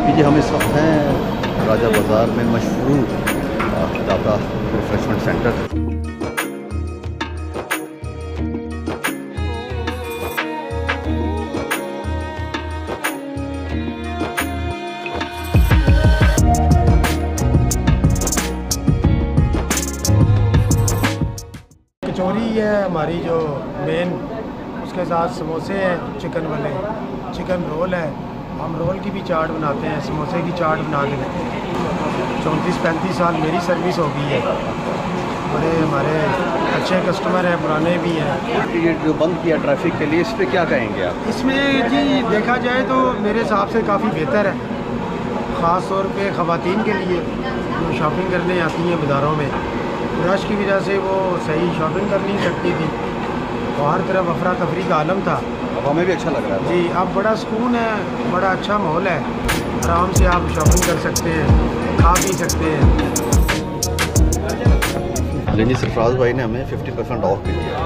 ये हम इस वक्त हैं राजा बाज़ार में मशहूर दाता रिफ्रेशमेंट सेंटर। कचौरी है हमारी जो मेन, उसके साथ समोसे हैं चिकन वाले, चिकन रोल है, हम रोल की भी चाट बनाते हैं, समोसे की चाट बना के देते हैं। 34-35 साल मेरी सर्विस हो गई है, बड़े हमारे अच्छे कस्टमर हैं, पुराने भी हैं। ये जो बंद किया ट्रैफिक के लिए, इस पर क्या कहेंगे आप? इसमें जी देखा जाए तो मेरे हिसाब से काफ़ी बेहतर है, ख़ास तौर पे ख़वातीन के लिए जो शॉपिंग करने आती हैं बाज़ारों में। रश की वजह से वो सही शॉपिंग कर नहीं सकती थी, तो हर तरफ अफरा तफरी का आलम था। अब हमें भी अच्छा लग रहा है जी, अब बड़ा सुकून है, बड़ा अच्छा माहौल है, आराम से आप शॉपिंग कर सकते हैं, खा पी सकते हैं। लेकिन सरफराज भाई ने हमें 50% ऑफ भी दिया।